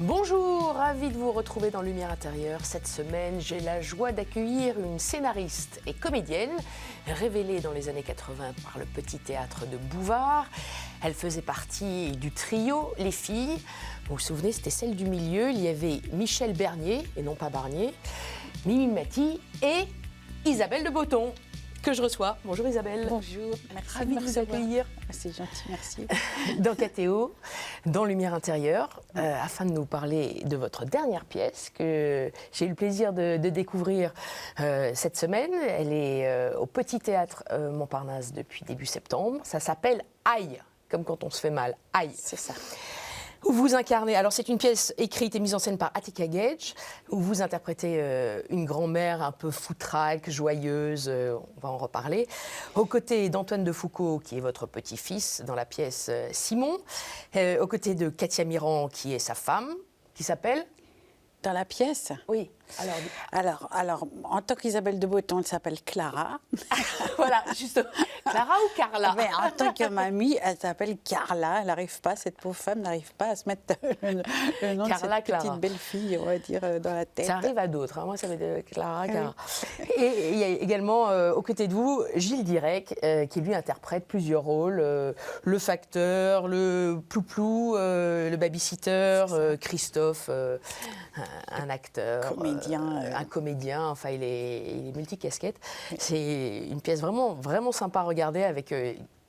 Bonjour, ravi de vous retrouver dans Lumière intérieure. Cette semaine, j'ai la joie d'accueillir une scénariste et comédienne révélée dans les années 80 par le Petit Théâtre de Bouvard. Elle faisait partie du trio Les Filles. Vous vous souvenez, c'était celle du milieu. Il y avait Michel Bernier, et non pas Barnier, Mimi Mati et Isabelle de Botton, que je reçois. Bonjour Isabelle. Bonjour, merci. Ravie de vous accueillir. C'est gentil, merci. Dans KTO, dans Lumière intérieure, afin de nous parler de votre dernière pièce que j'ai eu le plaisir de découvrir cette semaine. Elle est au Petit Théâtre Montparnasse depuis début septembre. Ça s'appelle Aïe, comme quand on se fait mal. Aïe. C'est ça. Où vous incarnez, alors c'est une pièce écrite et mise en scène par Attica Gage, où vous interprétez une grand-mère un peu foutraque, joyeuse, on va en reparler, aux côtés d'Antoine de Foucauld, qui est votre petit-fils dans la pièce Simon, aux côtés de Katia Mirand, qui est sa femme, qui s'appelle... Dans la pièce? Oui. Alors, en tant qu'Isabelle de Botton, elle s'appelle Clara. Voilà, justement. Clara ou Carla? Mais en tant que mamie, elle s'appelle Carla. Elle n'arrive pas, cette pauvre femme n'arrive pas à se mettre le nom Carla, de cette petite Clara. belle-fille, on va dire, dans la tête. Ça arrive à d'autres. Moi, ça va être Clara, Clara. Et il y a également, aux côtés de vous, Gilles Direc, qui lui interprète plusieurs rôles. Le facteur, le plouplou, le babysitter, Christophe, un acteur. Un comédien, enfin il est multicasquette. C'est une pièce vraiment sympa à regarder avec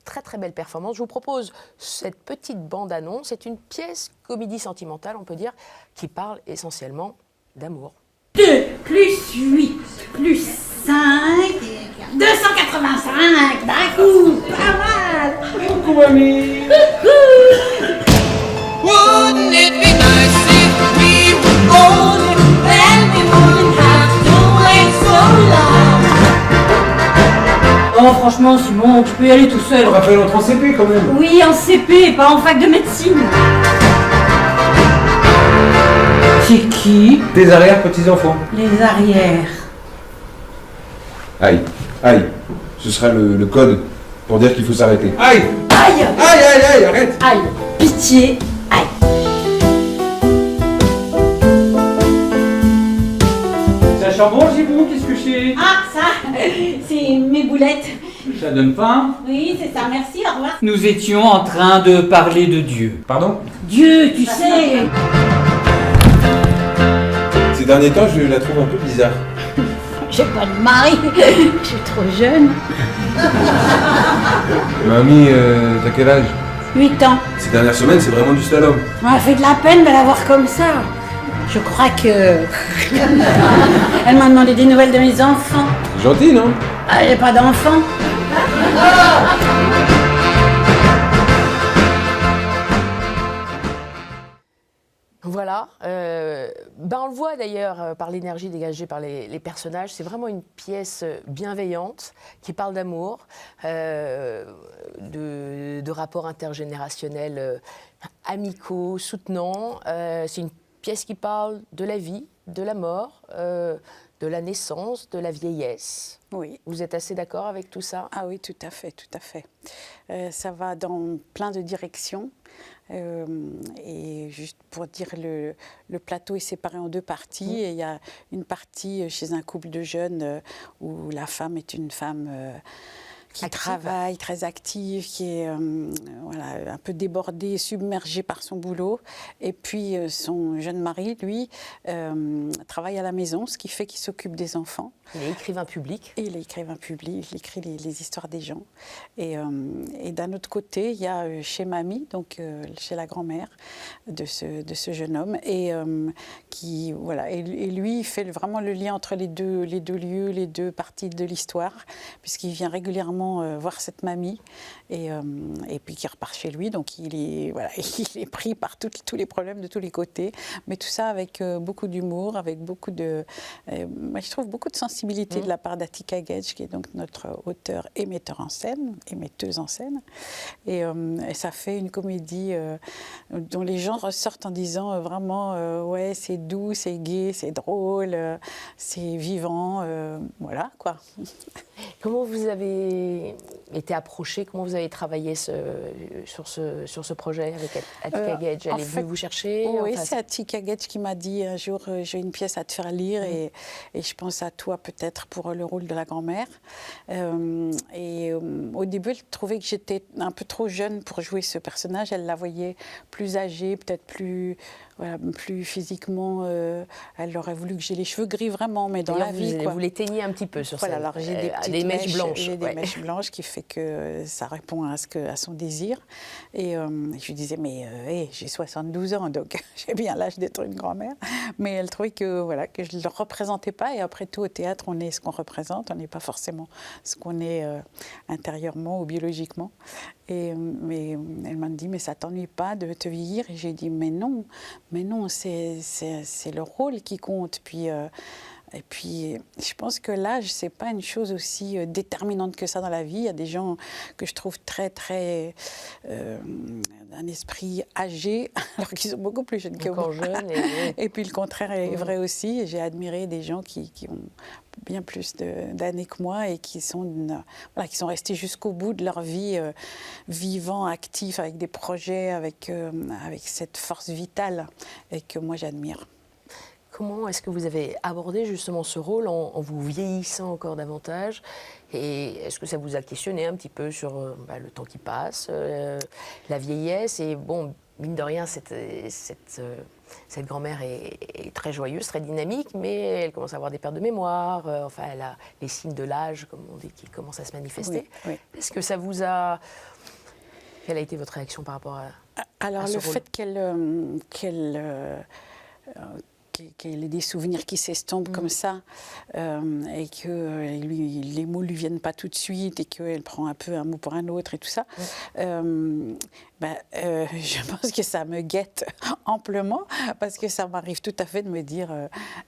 très très belle performance. Je vous propose cette petite bande-annonce. C'est une pièce comédie sentimentale, on peut dire, qui parle essentiellement d'amour. 2 plus 8 plus 5, 285 d'un coup, pas mal. Coucou mamie. Wouldn't it be nice if we were older, then we wouldn't have to wait so long? Oh franchement Simon, tu peux y aller tout seul. Raphaël entre en CP quand même. Oui, en CP, pas en fac de médecine. C'est qui? Tes arrière-petits-enfants. Les arrières. Aïe, aïe. Ce sera le code pour dire qu'il faut s'arrêter. Aïe. Aïe. Aïe, aïe, aïe, arrête. Aïe. Pitié. Aïe. Ça sent bon, Gibou, qu'est-ce que c'est? Ah ça, c'est mes boulettes. Ça donne faim? Oui, c'est ça, merci, au revoir. Nous étions en train de parler de Dieu. Pardon? Dieu, tu sais. Ces derniers temps, je la trouve un peu bizarre. J'ai pas de mari, je suis trop jeune. Mamie, t'as quel âge? 8 ans. Ces dernières semaines, c'est vraiment du slalom. Ça m'a fait de la peine de la voir comme ça. Je crois que... Elle m'a demandé des nouvelles de mes enfants. C'est gentil, non? Ah, j'ai pas d'enfants. Voilà, on le voit d'ailleurs par l'énergie dégagée par les personnages, c'est vraiment une pièce bienveillante qui parle d'amour, de rapports intergénérationnels amicaux, soutenants. C'est une pièce qui parle de la vie, de la mort, de la naissance, de la vieillesse. Oui. Vous êtes assez d'accord avec tout ça? Ah oui, tout à fait, tout à fait. Ça va dans plein de directions. Et juste pour dire, le plateau est séparé en deux parties. Et il y a une partie chez un couple de jeunes où la femme est une femme qui active. Travaille, très active, qui est voilà, un peu débordée, submergée par son boulot. Et puis son jeune mari, lui, travaille à la maison, ce qui fait qu'il s'occupe des enfants. Il est écrivain public. Et il est écrivain public, il écrit les histoires des gens. Et d'un autre côté, il y a chez Mamie, donc chez la grand-mère de ce jeune homme, et qui voilà, et lui il fait vraiment le lien entre les deux lieux, les deux parties de l'histoire, puisqu'il vient régulièrement voir cette mamie, et puis qui repart chez lui, donc il est pris par tous les problèmes de tous les côtés, mais tout ça avec beaucoup d'humour, avec beaucoup de, moi je trouve beaucoup de sensibilité de la part d'Attica Gage, qui est donc notre auteur et metteur en scène, et metteuse en scène. Et ça fait une comédie dont les gens ressortent en disant vraiment ouais, c'est doux, c'est gai, c'est drôle, c'est vivant, voilà quoi. Comment vous avez avez été approché? Comment vous avez travaillé sur ce projet avec Attica Gage? Elle est venue vous chercher? Oui, Enfin, c'est Attica Gage qui m'a dit un jour j'ai une pièce à te faire lire et je pense à toi peut-être pour le rôle de la grand-mère. Au début, elle trouvait que j'étais un peu trop jeune pour jouer ce personnage. Elle la voyait plus âgée, peut-être plus physiquement. Elle aurait voulu que j'ai les cheveux gris vraiment, mais dans la vie. Vous les teignez un petit peu sur ça. Alors j'ai des petites mèches blanches. J'ai des mèches blanches qui fait que ça répond à son désir. Et je lui disais, mais j'ai 72 ans, donc j'ai bien l'âge d'être une grand-mère. Mais elle trouvait que je ne le représentais pas. Et après tout, au théâtre, on est ce qu'on représente. On n'est pas forcément ce qu'on est intérieurement ou biologiquement. Mais elle m'a dit, mais ça t'ennuie pas de te vieillir? Et j'ai dit, mais non, c'est le rôle qui compte. Et puis, je pense que l'âge, c'est pas une chose aussi déterminante que ça dans la vie. Il y a des gens que je trouve très, très d'un esprit âgé, alors qu'ils sont beaucoup plus jeunes que moi. Jeunes et puis le contraire est vrai aussi. J'ai admiré des gens qui ont bien plus d'années que moi et qui sont restés jusqu'au bout de leur vie, vivants, actifs, avec des projets, avec cette force vitale et que moi j'admire. Comment est-ce que vous avez abordé justement ce rôle en vous vieillissant encore davantage? Et est-ce que ça vous a questionné un petit peu sur le temps qui passe, la vieillesse? Et bon, mine de rien, cette grand-mère est très joyeuse, très dynamique, mais elle commence à avoir des pertes de mémoire. Elle a les signes de l'âge, comme on dit, qui commencent à se manifester. Oui. Est-ce que ça vous a... Quelle a été votre réaction par rapport à Alors, ce le rôle? fait qu'elle ait des souvenirs qui s'estompent comme ça et que les mots ne lui viennent pas tout de suite et qu'elle prend un peu un mot pour un autre et tout ça, je pense que ça me guette amplement parce que ça m'arrive tout à fait de me dire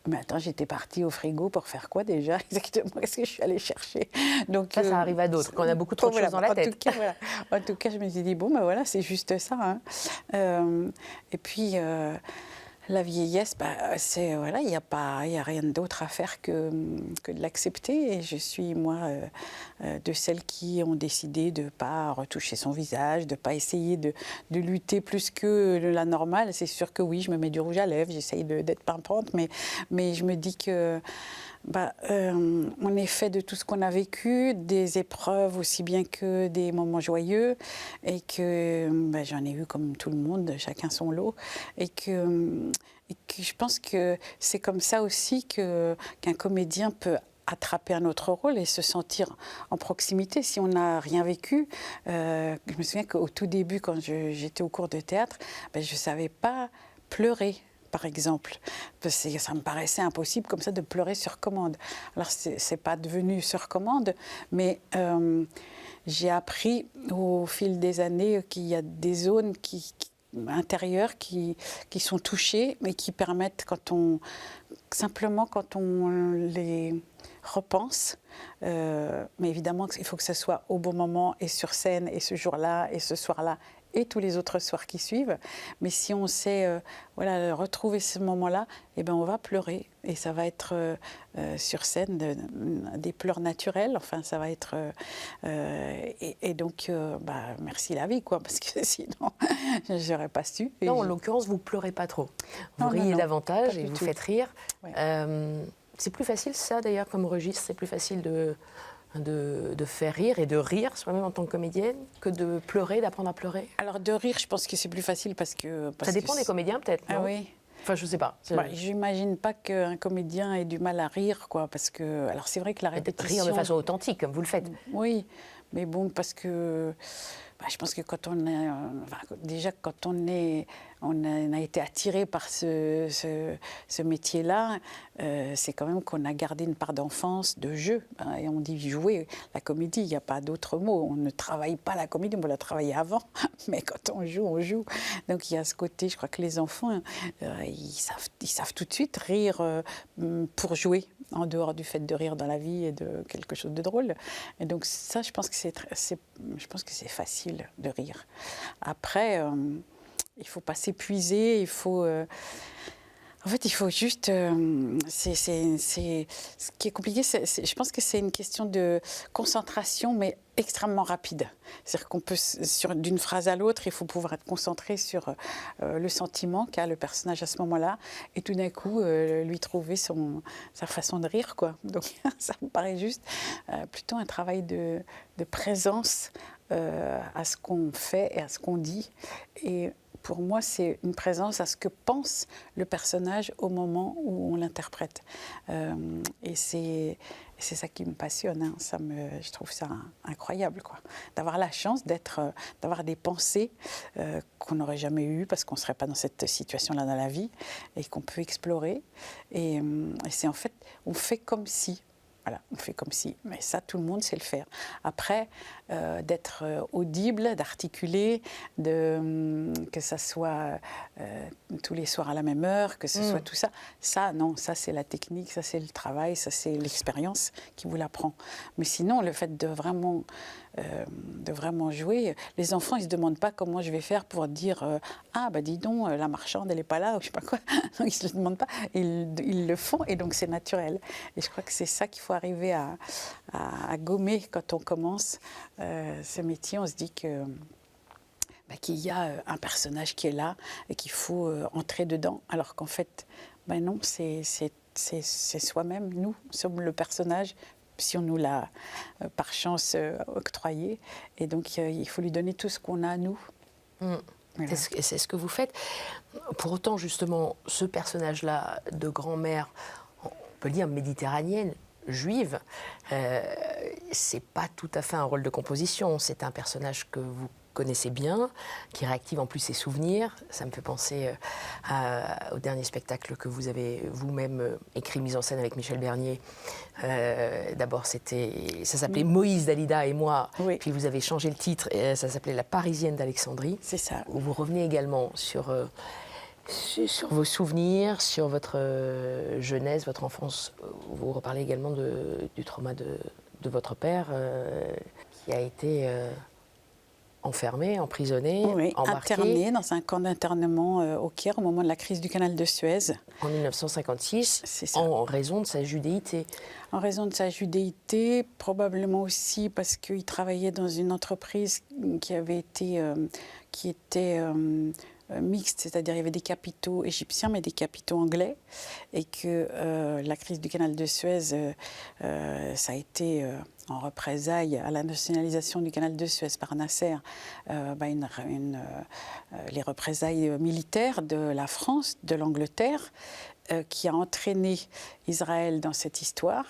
mais attends, j'étais partie au frigo pour faire quoi déjà exactement? Qu'est-ce que je suis allée chercher? Donc, ça arrive à d'autres, quand on a beaucoup trop de choses dans la tête. En tout cas, je me suis dit, bon, c'est juste ça. Et puis... la vieillesse, il n'y a rien d'autre à faire que de l'accepter. Et je suis, moi, de celles qui ont décidé de ne pas retoucher son visage, de ne pas essayer de lutter plus que la normale. C'est sûr que oui, je me mets du rouge à lèvres, j'essaye d'être pimpante, mais je me dis que... on est fait de tout ce qu'on a vécu, des épreuves aussi bien que des moments joyeux, et que j'en ai eu comme tout le monde, chacun son lot, et que je pense que c'est comme ça aussi qu'un comédien peut attraper un autre rôle et se sentir en proximité. Si on n'a rien vécu, je me souviens qu'au tout début, quand j'étais au cours de théâtre, je ne savais pas pleurer. Par exemple, parce que ça me paraissait impossible comme ça de pleurer sur commande. Alors c'est pas devenu sur commande, mais j'ai appris au fil des années qu'il y a des zones intérieures qui sont touchées, mais qui permettent quand on les repense, mais évidemment il faut que ça soit au bon moment et sur scène et ce jour-là et ce soir-là et tous les autres soirs qui suivent. Mais si on sait retrouver ce moment-là, on va pleurer. Et ça va être sur scène des pleurs naturels. Enfin, ça va être... et donc, merci la vie, quoi, parce que sinon, je n'aurais pas su. Non, en l'occurrence, vous ne pleurez pas trop. Vous riez davantage et vous faites rire. Ouais. C'est plus facile, ça, d'ailleurs, comme registre. C'est plus facile de faire rire et de rire soi-même en tant que comédienne que de pleurer, d'apprendre à pleurer? Alors de rire, je pense que c'est plus facile parce que ça dépend des comédiens peut-être. Ah oui. Enfin, je sais pas. J'imagine pas qu'un comédien ait du mal à rire, quoi, parce que alors c'est vrai que la répétition. Rire de façon authentique, comme vous le faites. Oui, mais bon, parce que je pense que quand on est, déjà quand on a été attiré par ce métier-là, c'est quand même qu'on a gardé une part d'enfance, de jeu. Et on dit jouer la comédie, il n'y a pas d'autre mot. On ne travaille pas la comédie, on peut la travailler avant, mais quand on joue, on joue. Donc il y a ce côté, je crois que les enfants, ils savent tout de suite rire pour jouer, en dehors du fait de rire dans la vie et de quelque chose de drôle. Et donc ça, je pense que c'est facile de rire. Après, il ne faut pas s'épuiser, il faut... En fait, il faut juste. Ce qui est compliqué, je pense que c'est une question de concentration, mais extrêmement rapide. C'est-à-dire qu'on peut, d'une phrase à l'autre, il faut pouvoir être concentré sur le sentiment qu'a le personnage à ce moment-là, et tout d'un coup, lui trouver sa façon de rire, quoi. Donc, ça me paraît juste plutôt un travail de présence à ce qu'on fait et à ce qu'on dit. Et pour moi, c'est une présence à ce que pense le personnage au moment où on l'interprète. Et c'est ça qui me passionne. Hein. Je trouve ça incroyable, quoi. D'avoir la chance d'avoir des pensées qu'on n'aurait jamais eues parce qu'on ne serait pas dans cette situation-là dans la vie et qu'on peut explorer. Et c'est en fait, on fait comme si. Voilà, on fait comme si, mais ça, tout le monde sait le faire. Après, d'être audible, d'articuler, que ça soit tous les soirs à la même heure, que ce soit tout ça, non, ça c'est la technique, ça c'est le travail, ça c'est l'expérience qui vous l'apprend. Mais sinon, le fait de vraiment jouer, les enfants, ils ne se demandent pas comment je vais faire pour dire ah, bah dis donc, la marchande, elle n'est pas là, ou je ne sais pas quoi. Ils ne se le demandent pas, ils le font, et donc c'est naturel. Et je crois que c'est ça qu'il faut arriver à gommer quand on commence ce métier. On se dit qu'il y a un personnage qui est là et qu'il faut entrer dedans, alors qu'en fait, non, c'est soi-même, nous sommes le personnage, si on nous l'a par chance octroyé, et donc il faut lui donner tout ce qu'on a à nous. Voilà. C'est ce que vous faites. Pour autant, justement, ce personnage-là de grand-mère, on peut le dire méditerranéenne, juive, c'est pas tout à fait un rôle de composition. C'est un personnage que vous connaissez bien, qui réactive en plus ses souvenirs. Ça me fait penser au dernier spectacle que vous avez vous-même écrit, mis en scène avec Michel Bernier. D'abord, ça s'appelait Moïse, Dalida et moi. Oui. Puis vous avez changé le titre, et ça s'appelait La Parisienne d'Alexandrie. C'est ça. Où vous revenez également sur vos souvenirs, sur votre jeunesse, votre enfance. Vous reparlez également du trauma de votre père, qui a été enfermé, emprisonné, embarqué. Interné dans un camp d'internement au Caire au moment de la crise du canal de Suez. En 1956, C'est ça. en raison de sa judéité. En raison de sa judéité, probablement aussi parce qu'il travaillait dans une entreprise qui était mixte, c'est-à-dire il y avait des capitaux égyptiens mais des capitaux anglais, et que la crise du canal de Suez, ça a été en représailles à la nationalisation du canal de Suez par Nasser, les représailles militaires de la France, de l'Angleterre, qui a entraîné Israël dans cette histoire,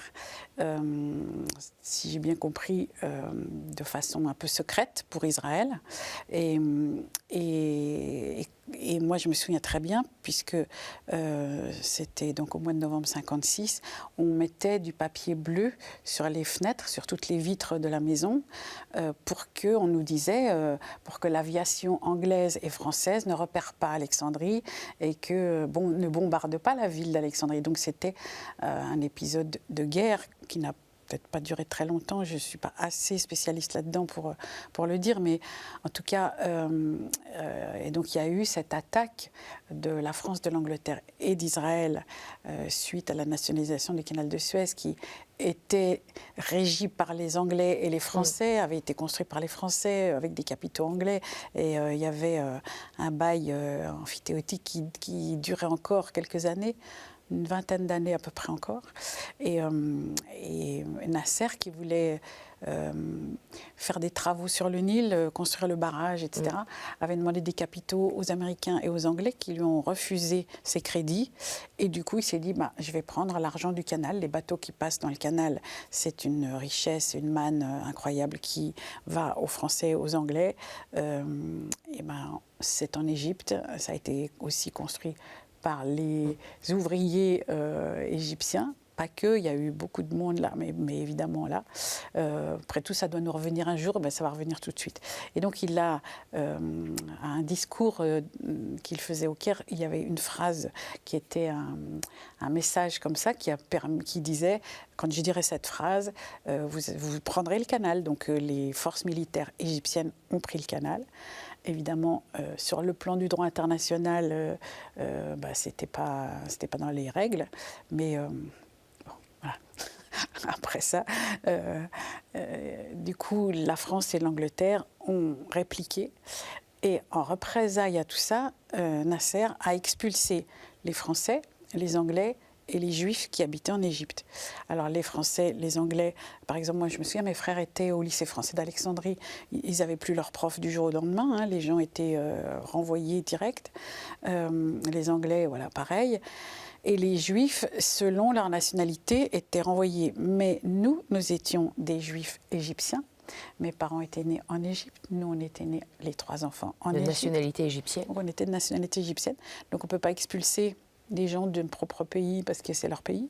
si j'ai bien compris, de façon un peu secrète pour Israël. Et moi, je me souviens très bien, puisque c'était donc au mois de novembre 1956, on mettait du papier bleu sur les fenêtres, sur toutes les vitres de la maison, pour que, on nous disait, pour que l'aviation anglaise et française ne repère pas Alexandrie et que ne bombarde pas la ville d'Alexandrie. Donc c'était un épisode de guerre qui n'a peut-être pas duré très longtemps, je ne suis pas assez spécialiste là-dedans pour le dire, mais en tout cas, et donc il y a eu cette attaque de la France, de l'Angleterre et d'Israël suite à la nationalisation du canal de Suez, qui était régie par les Anglais et les Français, avait été construit par les Français avec des capitaux anglais, et il y avait un bail amphithéotique qui durait encore quelques années, une vingtaine d'années à peu près encore, et Nasser qui voulait faire des travaux sur le Nil, construire le barrage, etc., avait demandé des capitaux aux Américains et aux Anglais qui lui ont refusé ces crédits, et du coup il s'est dit je vais prendre l'argent du canal, les bateaux qui passent dans le canal, c'est une richesse, une manne incroyable qui va aux Français et aux Anglais, c'est en Égypte, ça a été aussi construit par les ouvriers égyptiens, pas que, il y a eu beaucoup de monde là, mais évidemment là. Après tout, ça doit nous revenir un jour, ça va revenir tout de suite. Et donc il a un discours qu'il faisait au Caire, il y avait une phrase qui était un message comme ça, qui disait, quand je dirais cette phrase, vous prendrez le canal. Donc les forces militaires égyptiennes ont pris le canal. évidemment, sur le plan du droit international, c'était pas dans les règles, mais bon, voilà. Après ça, du coup, la France et l'Angleterre ont répliqué. Et en représailles à tout ça, Nasser a expulsé les Français, les Anglais et les Juifs qui habitaient en Égypte. Alors les Français, les Anglais, par exemple, moi je me souviens, mes frères étaient au lycée français d'Alexandrie, ils n'avaient plus leur prof du jour au lendemain, hein, les gens étaient renvoyés direct. Les Anglais, voilà, pareil. Et les Juifs, selon leur nationalité, étaient renvoyés. Mais nous étions des Juifs égyptiens. Mes parents étaient nés en Égypte. Nous, on était nés, les 3 enfants, en Égypte. De nationalité égyptienne. Donc, on était de nationalité égyptienne. Donc, on ne peut pas expulser des gens d'un propre pays parce que c'est leur pays.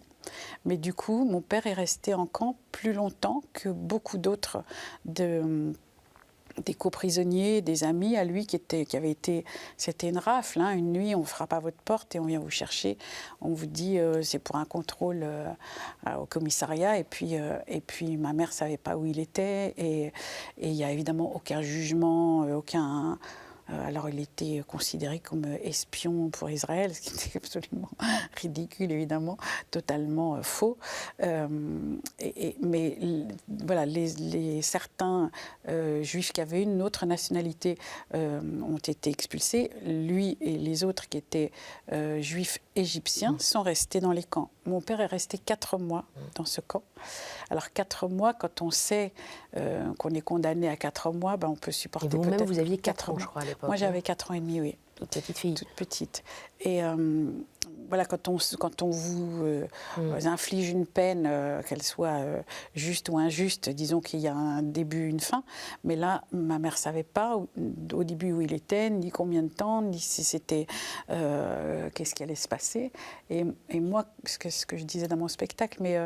Mais du coup, mon père est resté en camp plus longtemps que beaucoup d'autres des coprisonniers, des amis à lui qui avaient été... C'était une rafle, hein, une nuit, on frappe à votre porte et on vient vous chercher. On vous dit, c'est pour un contrôle au commissariat. Et puis ma mère ne savait pas où il était. Et il n'y a évidemment aucun jugement, aucun... Alors, il était considéré comme espion pour Israël, ce qui était absolument ridicule, évidemment, totalement faux. Mais voilà, certains juifs qui avaient une autre nationalité ont été expulsés. Lui et les autres qui étaient juifs égyptiens sont restés dans les camps. Mon père est resté 4 mois dans ce camp. Alors 4 mois, quand on sait qu'on est condamné à 4 mois, on peut supporter et vous-même, peut-être vous aviez 4 ans, mois. je crois, à l'époque. Moi, j'avais 4 ans et demi, oui. Toute petite fille. Toute petite. Et voilà, quand on vous inflige une peine, qu'elle soit juste ou injuste, disons qu'il y a un début, une fin. Mais là, ma mère ne savait pas au début où il était, ni combien de temps, ni si c'était... qu'est-ce qui allait se passer. Et moi, ce que je disais dans mon spectacle, mais...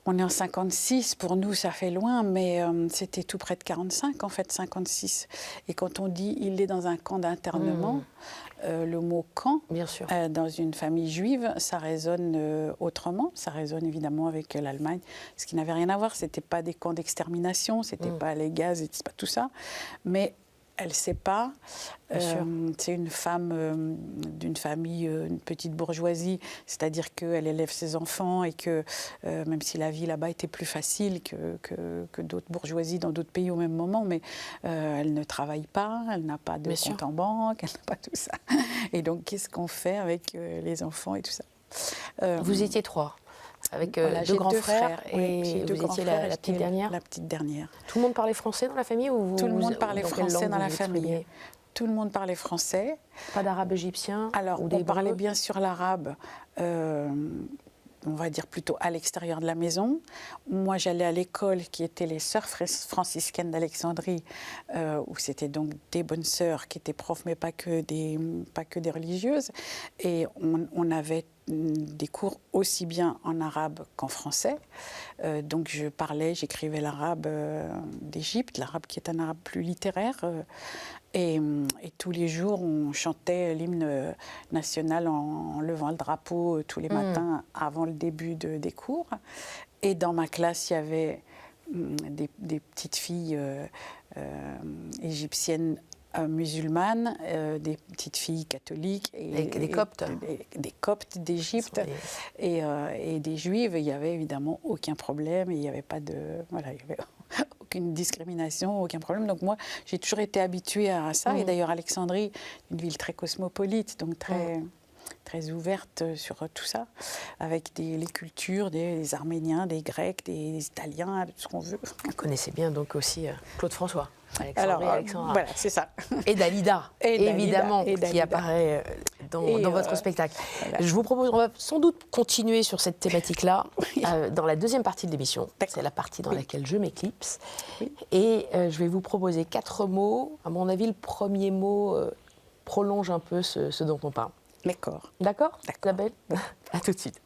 on est en 56, pour nous ça fait loin, mais c'était tout près de 45 en fait, 56. Et quand on dit il est dans un camp d'internement, le mot camp, bien sûr, dans une famille juive, ça résonne autrement. Ça résonne évidemment avec l'Allemagne, ce qui n'avait rien à voir. C'était pas des camps d'extermination, c'était pas les gaz, c'était pas tout ça, mais elle ne sait pas. C'est une femme d'une famille, une petite bourgeoisie, c'est-à-dire qu'elle élève ses enfants et que même si la vie là-bas était plus facile que d'autres bourgeoisies dans d'autres pays au même moment, mais elle ne travaille pas, elle n'a pas de compte en banque, elle n'a pas tout ça. Et donc, qu'est-ce qu'on fait avec les enfants et tout ça Vous étiez 3 avec voilà, 2 grands frères et vous étiez la petite dernière. La petite dernière. Tout le monde parlait français dans la famille ou Tout le monde parlait français dans la famille. Tout le monde parlait français. Pas d'arabe égyptien? Alors, on parlait bien sûr l'arabe, on va dire plutôt à l'extérieur de la maison. Moi, j'allais à l'école qui était les sœurs franciscaines d'Alexandrie, où c'était donc des bonnes sœurs qui étaient profs, mais pas que des religieuses. Et on avait des cours aussi bien en arabe qu'en français. Donc j'écrivais l'arabe d'Égypte, l'arabe qui est un arabe plus littéraire. Et tous les jours, on chantait l'hymne national en levant le drapeau tous les matins avant le début des cours. Et dans ma classe, il y avait des petites filles égyptiennes musulmanes, des petites filles catholiques et des coptes, des coptes d'Égypte et des juives. Il n'y avait évidemment aucun problème, il n'y avait pas de il y avait aucune discrimination, aucun problème. Donc moi, j'ai toujours été habituée à ça. Et d'ailleurs, Alexandrie, une ville très cosmopolite, donc très ouverte sur tout ça, avec les cultures des Arméniens, des Grecs, des Italiens, tout ce qu'on veut. Vous connaissez bien donc aussi Claude François. Alexandra. Voilà, c'est ça. Et Dalida, évidemment, et Dalida. Qui apparaît dans votre spectacle. Voilà. Je vous propose, on va sans doute continuer sur cette thématique-là dans la deuxième partie de l'émission. C'est la partie dans laquelle je m'éclipse. Oui. Et je vais vous proposer 4 mots. À mon avis, le premier mot prolonge un peu ce dont on parle. D'accord. D'accord, Isabelle ? À tout de suite.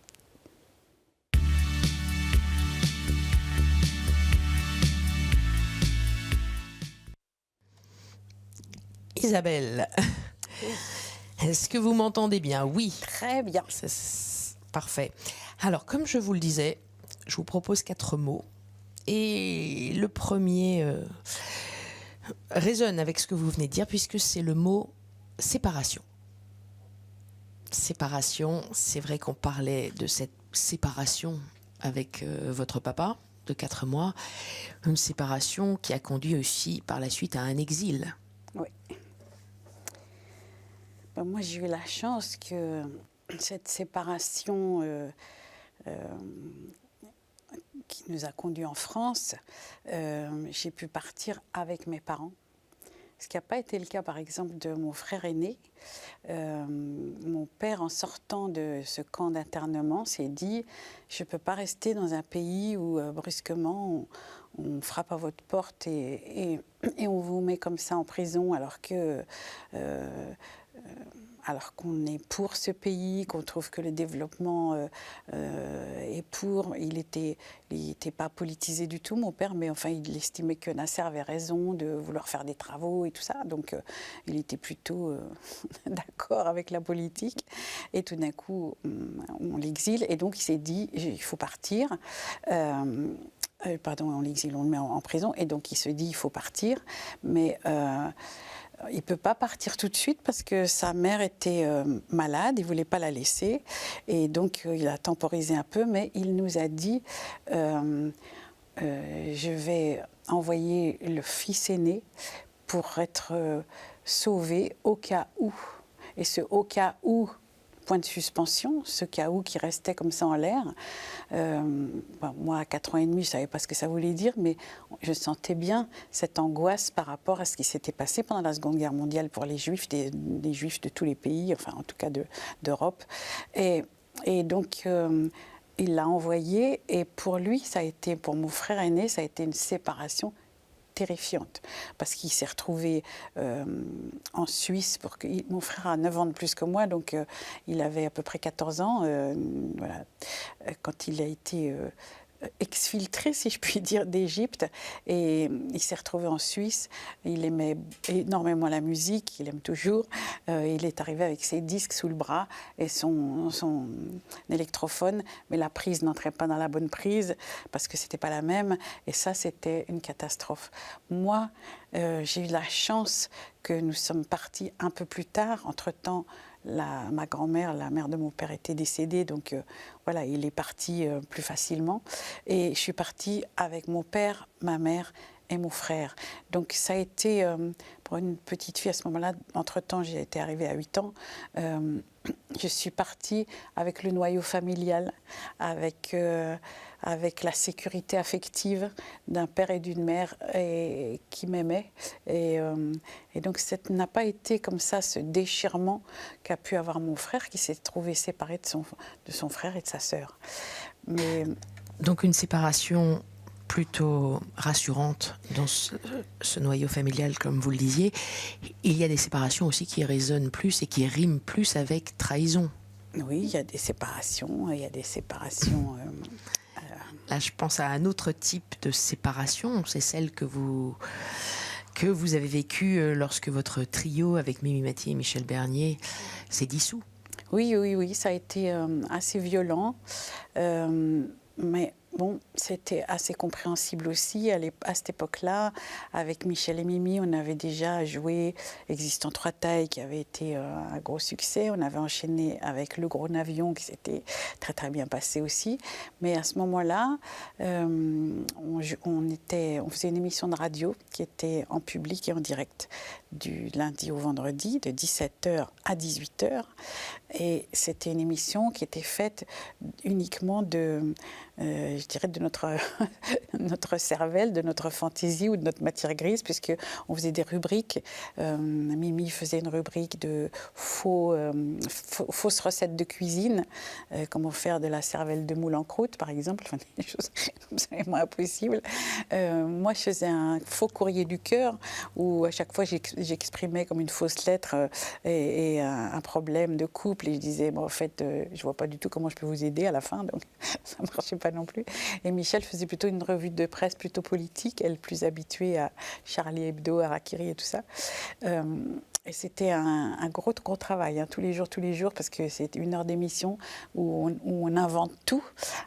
Isabelle, est-ce que vous m'entendez bien? Oui. Très bien. Parfait. Alors, comme je vous le disais, je vous propose 4 mots. Et le premier résonne avec ce que vous venez de dire, puisque c'est le mot séparation. Séparation, c'est vrai qu'on parlait de cette séparation avec votre papa de 4 mois, une séparation qui a conduit aussi par la suite à un exil. Oui. Ben, moi, j'ai eu la chance que cette séparation qui nous a conduits en France, j'ai pu partir avec mes parents. Ce qui n'a pas été le cas, par exemple, de mon frère aîné. Mon père, en sortant de ce camp d'internement, s'est dit « Je ne peux pas rester dans un pays où, brusquement, on frappe à votre porte et on vous met comme ça en prison alors que... alors qu'on est pour ce pays, qu'on trouve que le développement est pour. Il n'était pas politisé du tout, mon père, mais enfin, il estimait que Nasser avait raison de vouloir faire des travaux et tout ça. Donc, il était plutôt d'accord avec la politique. Et tout d'un coup, on l'exile. Et donc, il s'est dit, il faut partir. Pardon, on l'exile, on le met en prison. Et donc, il se dit, il faut partir. Mais... il ne peut pas partir tout de suite parce que sa mère était malade, il ne voulait pas la laisser. Et donc, il a temporisé un peu, mais il nous a dit je vais envoyer le fils aîné pour être sauvé au cas où. Et ce au cas où, point de suspension, ce cas où qui restait comme ça en l'air. Moi, à 4 ans et demi, je ne savais pas ce que ça voulait dire, mais je sentais bien cette angoisse par rapport à ce qui s'était passé pendant la Seconde Guerre mondiale pour les Juifs, des Juifs de tous les pays, enfin en tout cas d'Europe. Et donc, il l'a envoyé, et pour lui, ça a été, pour mon frère aîné, ça a été une séparation terrifiante, parce qu'il s'est retrouvé en Suisse. Mon frère a 9 ans de plus que moi, donc il avait à peu près 14 ans voilà, quand il a été exfiltré, si je puis dire, d'Égypte, et il s'est retrouvé en Suisse. Il aimait énormément la musique, il aime toujours. Il est arrivé avec ses disques sous le bras et son électrophone, mais la prise n'entrait pas dans la bonne prise parce que c'était pas la même, et ça, c'était une catastrophe. Moi, j'ai eu la chance que nous sommes partis un peu plus tard. Entre-temps, ma grand-mère, la mère de mon père, était décédée, donc voilà, il est parti plus facilement. Et je suis partie avec mon père, ma mère et mon frère. Donc ça a été, pour une petite fille à ce moment-là, entre-temps, j'ai été arrivée à 8 ans, je suis partie avec le noyau familial, avec la sécurité affective d'un père et d'une mère qui m'aimaient. Et donc, ça n'a pas été comme ça ce déchirement qu'a pu avoir mon frère, qui s'est trouvé séparé de son frère et de sa sœur. Donc une séparation plutôt rassurante dans ce noyau familial, comme vous le disiez. Il y a des séparations aussi qui résonnent plus et qui riment plus avec trahison. Oui, il y a des séparations, Là, je pense à un autre type de séparation, c'est celle que vous avez vécue lorsque votre trio avec Mimi Mati et Michel Bernier s'est dissous. Oui, ça a été assez violent, mais bon, c'était assez compréhensible aussi. À cette époque-là, avec Michel et Mimi, on avait déjà joué Existant 3 tailles, qui avait été un gros succès. On avait enchaîné avec Le Gros Navion, qui s'était très très bien passé aussi. Mais à ce moment-là, on faisait une émission de radio qui était en public et en direct, du lundi au vendredi, de 17h à 18h. Et c'était une émission qui était faite uniquement je dirais, de notre cervelle, de notre fantaisie ou de notre matière grise, puisqu'on faisait des rubriques. Mimi faisait une rubrique de fausses recettes de cuisine, comment faire de la cervelle de moule en croûte, par exemple, enfin, des choses absolument impossibles. Moi, je faisais un faux courrier du cœur, où à chaque fois, j'exprimais comme une fausse lettre et un problème de couple, et je disais, en fait, je vois pas du tout comment je peux vous aider à la fin, donc ça ne marchait pas non plus. Et Michel faisait plutôt une revue de presse plutôt politique, elle plus habituée à Charlie Hebdo, à Harakiri et tout ça. Et c'était un gros travail, tous les jours, parce que c'est 1 heure d'émission où on invente tout.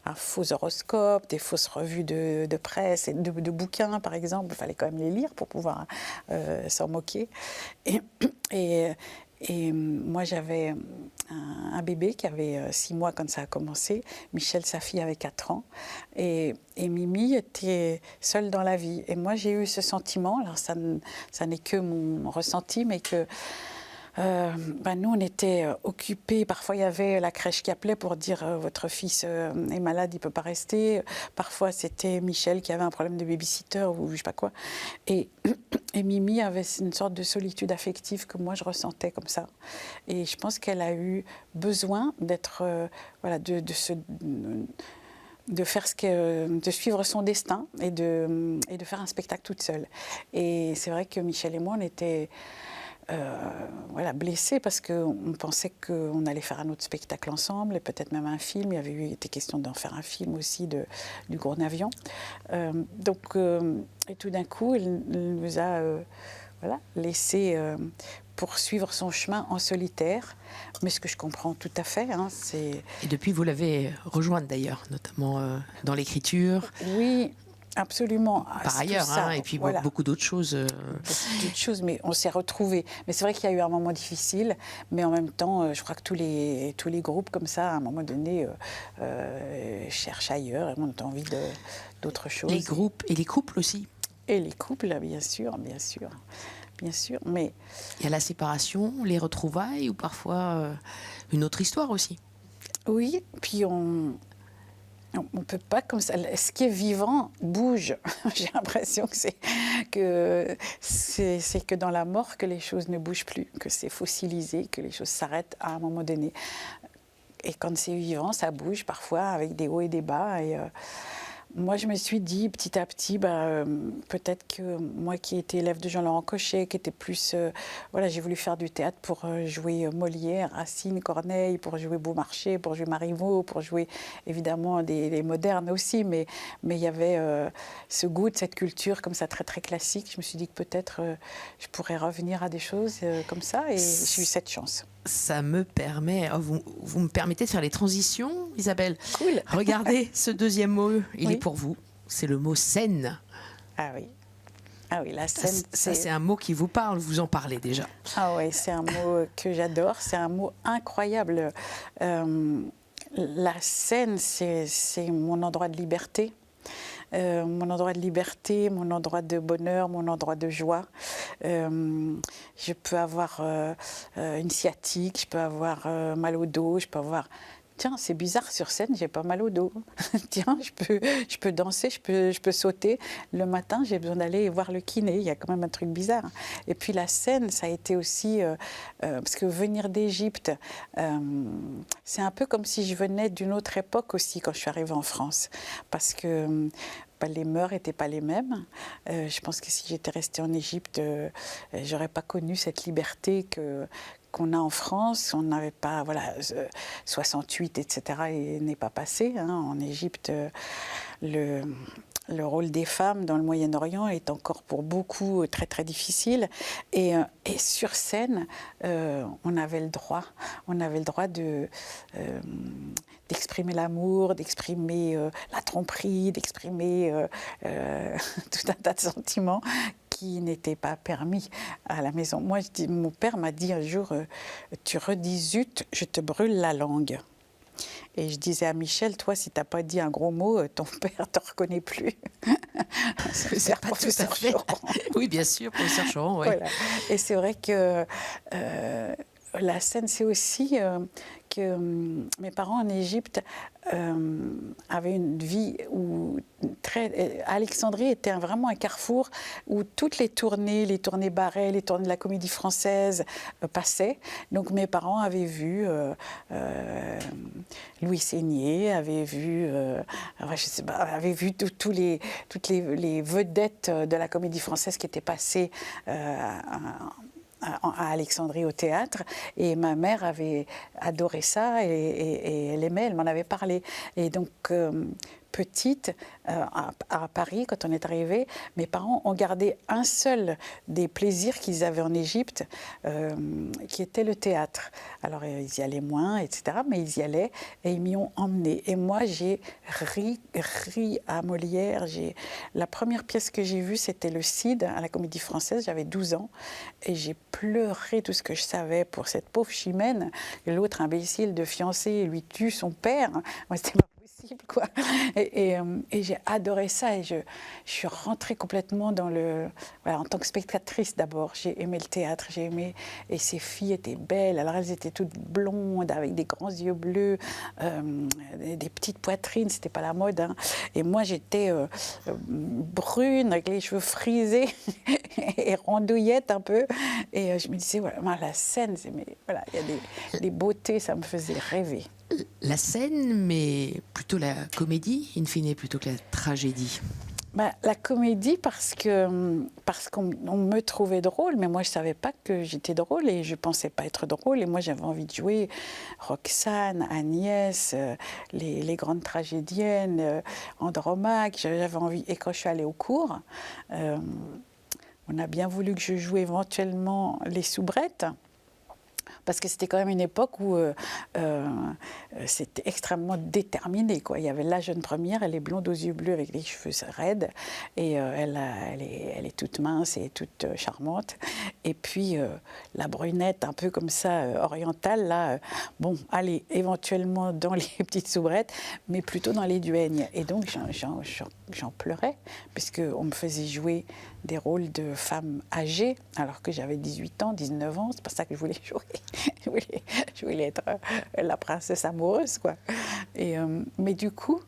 Un faux horoscope, des fausses revues de presse, et de bouquins, par exemple. Il fallait quand même les lire pour pouvoir s'en moquer. Et moi, j'avais un bébé qui avait 6 mois quand ça a commencé. Michel, sa fille, avait 4 ans. Et Mimi était seule dans la vie. Et moi, j'ai eu ce sentiment, alors ça n'est que mon ressenti, mais que nous, on était occupés. Parfois, il y avait la crèche qui appelait pour dire votre fils est malade, il ne peut pas rester. Parfois, c'était Michel qui avait un problème de babysitter ou je ne sais pas quoi. Et Mimi avait une sorte de solitude affective que moi, je ressentais comme ça. Et je pense qu'elle a eu besoin d'être, de faire de suivre son destin et de faire un spectacle toute seule. Et c'est vrai que Michel et moi, on était blessés parce qu'on pensait qu'on allait faire un autre spectacle ensemble et peut-être même un film. Il y avait été question d'en faire un film aussi du Gros Navion. Et tout d'un coup, il nous a laissé poursuivre son chemin en solitaire, mais ce que je comprends tout à fait, c'est... Et depuis, vous l'avez rejointe d'ailleurs, notamment dans l'écriture. Oui, absolument. Par ailleurs, et puis beaucoup d'autres choses. Beaucoup d'autres choses, mais on s'est retrouvés. Mais c'est vrai qu'il y a eu un moment difficile, mais en même temps, je crois que tous les groupes comme ça, à un moment donné, cherchent ailleurs, et on a envie d'autres choses. Les groupes et les couples aussi. Et les couples, bien sûr, mais... Il y a la séparation, les retrouvailles, ou parfois une autre histoire aussi. Oui, puis on peut pas comme ça. Ce qui est vivant bouge. J'ai l'impression que c'est que dans la mort que les choses ne bougent plus, que c'est fossilisé, que les choses s'arrêtent à un moment donné. Et quand c'est vivant, ça bouge parfois avec des hauts et des bas. Et moi, je me suis dit petit à petit, peut-être que moi qui étais élève de Jean-Laurent Cochet, qui était plus... j'ai voulu faire du théâtre pour jouer Molière, Racine, Corneille, pour jouer Beaumarchais, pour jouer Marivaux, pour jouer évidemment les modernes aussi, mais il y avait ce goût de cette culture comme ça très très classique. Je me suis dit que peut-être je pourrais revenir à des choses comme ça, et j'ai eu cette chance. Ça me permet... vous me permettez de faire les transitions, Isabelle? Cool. Regardez ce deuxième mot, il Oui. est pour vous. C'est le mot scène. Ah oui, la scène... Ça, c'est un mot qui vous parle, vous en parlez déjà. Ah oui, c'est un mot que j'adore, c'est un mot incroyable. La scène, c'est mon endroit de liberté. Mon endroit de liberté, mon endroit de bonheur, mon endroit de joie. Je peux avoir une sciatique, je peux avoir mal au dos, je peux avoir... Tiens, c'est bizarre, sur scène, j'ai pas mal au dos. Tiens, je peux danser, je peux sauter. Le matin, j'ai besoin d'aller voir le kiné. Il y a quand même un truc bizarre. Et puis la scène, ça a été aussi... parce que venir d'Égypte, c'est un peu comme si je venais d'une autre époque aussi quand je suis arrivée en France. Parce que... les mœurs n'étaient pas les mêmes. Je pense que si j'étais restée en Égypte, j'aurais pas connu cette liberté qu'on a en France. On n'avait pas, 68, etc. et n'est pas passé. En Égypte, le rôle des femmes dans le Moyen-Orient est encore pour beaucoup très très difficile. Et sur scène, on avait le droit d'exprimer l'amour, d'exprimer la tromperie, d'exprimer tout un tas de sentiments qui n'étaient pas permis à la maison. Moi, mon père m'a dit un jour, tu redis zut, je te brûle la langue. Et je disais à Michel, toi, si tu n'as pas dit un gros mot, ton père ne te reconnaît plus. C'est pas tout à fait. Oui, bien sûr, professeur Choron, oui. Voilà. Et c'est vrai que la scène, c'est aussi que mes parents en Égypte avaient une vie où Alexandrie était vraiment un carrefour où toutes les tournées Barret, les tournées de la Comédie Française passaient. Donc mes parents avaient vu Louis Seigné, avaient vu, toutes les vedettes de la Comédie Française qui étaient passées à Alexandrie au théâtre, et ma mère avait adoré ça et elle aimait, elle m'en avait parlé. Et donc petite, à Paris, quand on est arrivé, mes parents ont gardé un seul des plaisirs qu'ils avaient en Égypte, qui était le théâtre. Alors, ils y allaient moins, etc., mais ils y allaient et ils m'y ont emmené. Et moi, j'ai ri à Molière. La première pièce que j'ai vue, c'était le Cid, à la Comédie Française. J'avais 12 ans et j'ai pleuré tout ce que je savais pour cette pauvre Chimène. Et l'autre imbécile de fiancé lui tue son père. Moi, c'était pas possible, quoi. Et j'ai adoré ça et je suis rentrée complètement dans le... Voilà, en tant que spectatrice d'abord, j'ai aimé le théâtre, j'ai aimé... Et ces filles étaient belles, alors elles étaient toutes blondes, avec des grands yeux bleus, des petites poitrines, c'était pas la mode, hein. Et moi, j'étais brune, avec les cheveux frisés et rondouillette un peu. Et je me disais, voilà, la scène, voilà, il y a des beautés, ça me faisait rêver. La scène, mais plutôt la comédie, in fine, plutôt que la tragédie. La comédie, parce qu'on me trouvait drôle, mais moi je ne savais pas que j'étais drôle et je ne pensais pas être drôle. Et moi j'avais envie de jouer Roxane, Agnès, les grandes tragédiennes, Andromaque. J'avais envie. Et quand je suis allée au cours, on a bien voulu que je joue éventuellement les soubrettes. Parce que c'était quand même une époque où c'était extrêmement déterminé, quoi. Il y avait la jeune première, elle est blonde aux yeux bleus avec les cheveux raides, et elle est toute mince et toute charmante. Et puis la brunette, un peu comme ça, orientale, là, bon, allez, éventuellement dans les petites soubrettes, mais plutôt dans les duègnes. Et donc j'en pleurais, puisqu'on me faisait jouer des rôles de femmes âgées, alors que j'avais 18 ans, 19 ans, c'est pas ça que je voulais jouer. Je voulais être la princesse amoureuse, quoi. Mais du coup,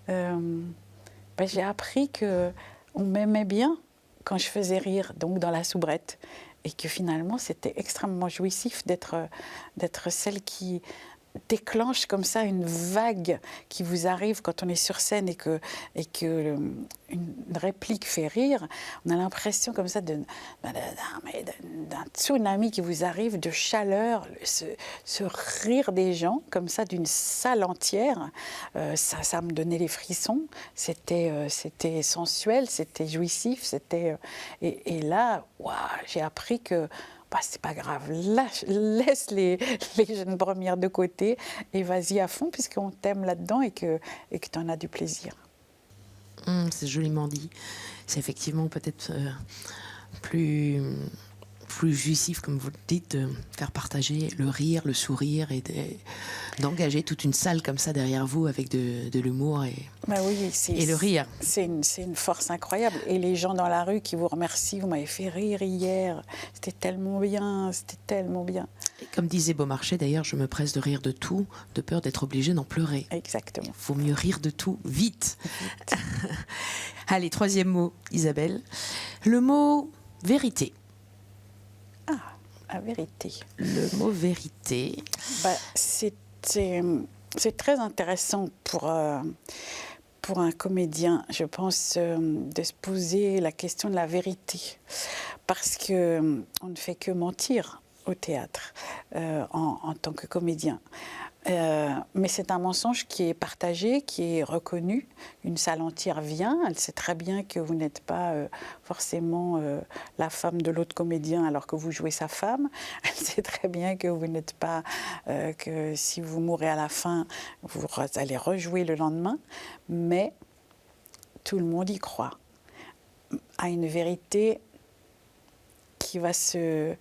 j'ai appris qu'on m'aimait bien quand je faisais rire, donc dans la soubrette, et que finalement c'était extrêmement jouissif d'être celle qui déclenche comme ça une vague qui vous arrive quand on est sur scène et que une réplique fait rire. On a l'impression comme ça d'un tsunami qui vous arrive de chaleur, ce rire des gens comme ça d'une salle entière. Ça me donnait les frissons. C'était sensuel, c'était jouissif, et là, waouh, j'ai appris que c'est pas grave, laisse les jeunes premières de côté et vas-y à fond puisqu'on t'aime là-dedans et que tu en as du plaisir. C'est joliment dit. C'est effectivement peut-être plus jouissif, comme vous le dites, de faire partager le rire, le sourire et d'engager toute une salle comme ça derrière vous avec de l'humour et le rire. C'est une force incroyable. Et les gens dans la rue qui vous remercient, vous m'avez fait rire hier, c'était tellement bien, c'était tellement bien. Et comme disait Beaumarchais, d'ailleurs, je me presse de rire de tout, de peur d'être obligée d'en pleurer. Exactement. Il faut mieux rire de tout, vite. Allez, troisième mot, Isabelle. Le mot vérité. La vérité. Le mot vérité. C'est très intéressant pour un comédien, je pense, de se poser la question de la vérité. Parce qu'on ne fait que mentir au théâtre en tant que comédien. Mais c'est un mensonge qui est partagé, qui est reconnu. Une salle entière vient, elle sait très bien que vous n'êtes pas forcément la femme de l'autre comédien alors que vous jouez sa femme. Elle sait très bien que vous n'êtes pas, que si vous mourrez à la fin, vous allez rejouer le lendemain. Mais tout le monde y croit à une vérité qui va se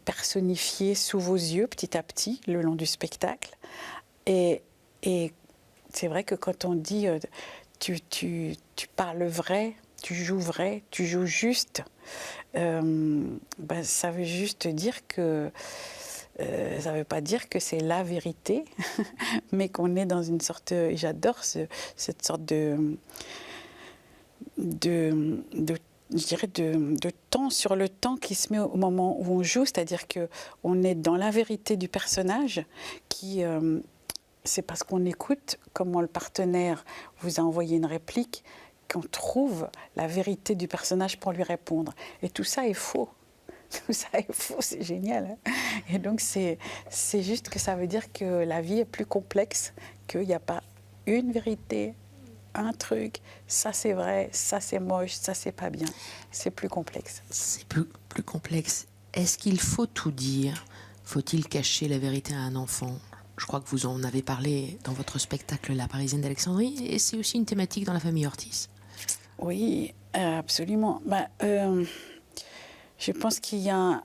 personnifier sous vos yeux petit à petit le long du spectacle. Et c'est vrai que quand on dit tu parles vrai, tu joues juste, ça veut juste dire que ça ne veut pas dire que c'est la vérité, mais qu'on est dans une sorte, et j'adore cette sorte de je dirais de temps sur le temps qui se met au moment où on joue, c'est-à-dire qu'on est dans la vérité du personnage qui... c'est parce qu'on écoute comment le partenaire vous a envoyé une réplique qu'on trouve la vérité du personnage pour lui répondre. Et tout ça est faux. Tout ça est faux, c'est génial. Hein. Et donc c'est juste que ça veut dire que la vie est plus complexe, qu'il n'y a pas une vérité, un truc, ça c'est vrai, ça c'est moche, ça c'est pas bien. C'est plus complexe. C'est plus complexe. Est-ce qu'il faut tout dire? Faut-il cacher la vérité à un enfant? Je crois que vous en avez parlé dans votre spectacle La Parisienne d'Alexandrie, et c'est aussi une thématique dans la famille Ortiz. Oui, absolument. Je pense qu'il y a...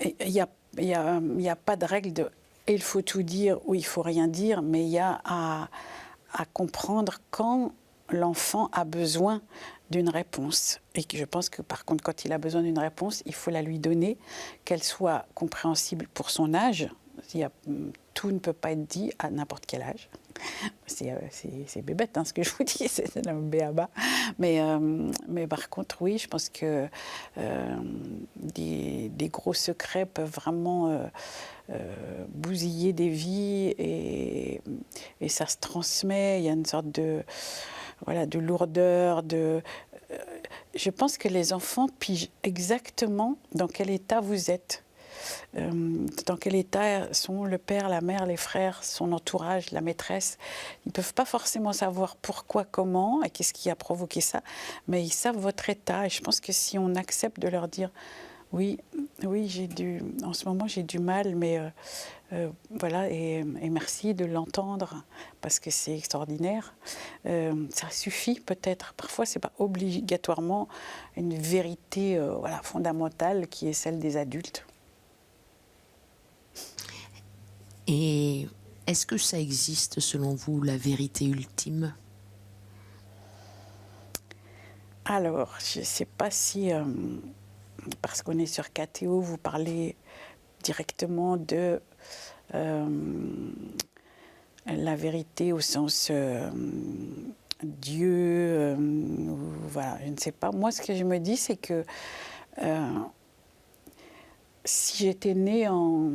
Il y a pas de règle de il faut tout dire ou il faut rien dire, mais il y a à comprendre quand l'enfant a besoin d'une réponse. Et que je pense que par contre, quand il a besoin d'une réponse, il faut la lui donner, qu'elle soit compréhensible pour son âge. Tout ne peut pas être dit à n'importe quel âge. C'est bébête, hein, ce que je vous dis, c'est un béaba. Mais par contre, oui, je pense que des gros secrets peuvent vraiment bousiller des vies et ça se transmet. Il y a une sorte de lourdeur. Je pense que les enfants pigent exactement dans quel état vous êtes. Dans quel état sont le père, la mère, les frères, son entourage, la maîtresse. Ils ne peuvent pas forcément savoir pourquoi, comment et qu'est-ce qui a provoqué ça, mais ils savent votre état. Et je pense que si on accepte de leur dire oui, en ce moment j'ai du mal, mais voilà, et merci de l'entendre parce que c'est extraordinaire. Ça suffit peut-être. Parfois, c'est pas obligatoirement une vérité fondamentale qui est celle des adultes. Et est-ce que ça existe, selon vous, la vérité ultime? Alors, je ne sais pas si, parce qu'on est sur KTO, vous parlez directement de la vérité au sens Dieu, voilà, je ne sais pas. Moi, ce que je me dis, c'est que si j'étais née en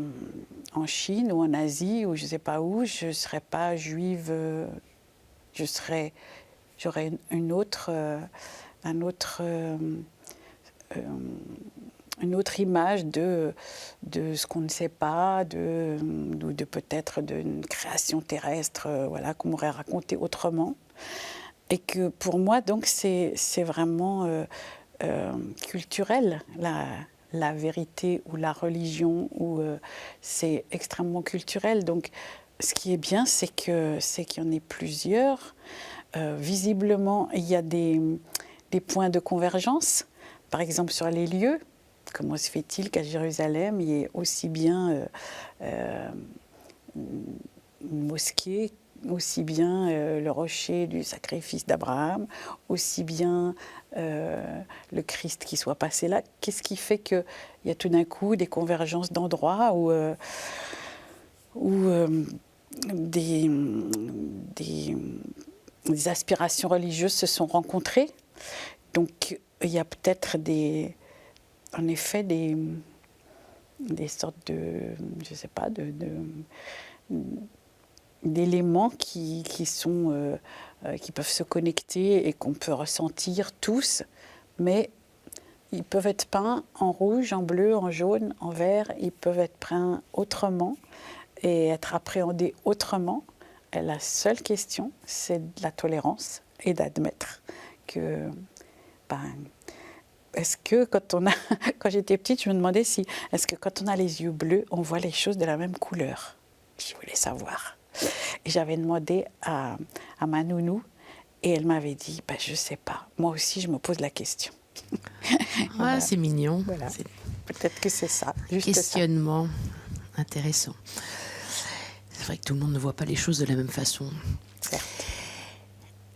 Chine ou en Asie ou je ne sais pas où, je ne serais pas juive, j'aurais une autre image de ce qu'on ne sait pas, de peut-être d'une création terrestre, qu'on m'aurait raconté autrement. Et que pour moi, donc, c'est vraiment culturel, la vérité ou la religion, c'est extrêmement culturel. Donc, ce qui est bien, c'est qu'il y en ait plusieurs. Visiblement, il y a des points de convergence. Par exemple, sur les lieux, comment se fait-il qu'à Jérusalem, il y ait aussi bien une mosquée, aussi bien le rocher du sacrifice d'Abraham, aussi bien le Christ qui soit passé là. Qu'est-ce qui fait qu'il y a tout d'un coup des convergences d'endroits où des aspirations religieuses se sont rencontrées? Donc il y a peut-être en effet des sortes de, je ne sais pas, d'éléments qui peuvent se connecter et qu'on peut ressentir tous, mais ils peuvent être peints en rouge, en bleu, en jaune, en vert, ils peuvent être peints autrement et être appréhendés autrement. Et la seule question, c'est de la tolérance et d'admettre que... est-ce que quand j'étais petite, je me demandais est-ce que quand on a les yeux bleus, on voit les choses de la même couleur? Je voulais savoir. Et j'avais demandé à ma nounou et elle m'avait dit, je ne sais pas. Moi aussi, je me pose la question. Voilà. C'est mignon. Voilà. Peut-être que c'est ça. Juste Questionnement intéressant. C'est vrai que tout le monde ne voit pas les choses de la même façon. Certes.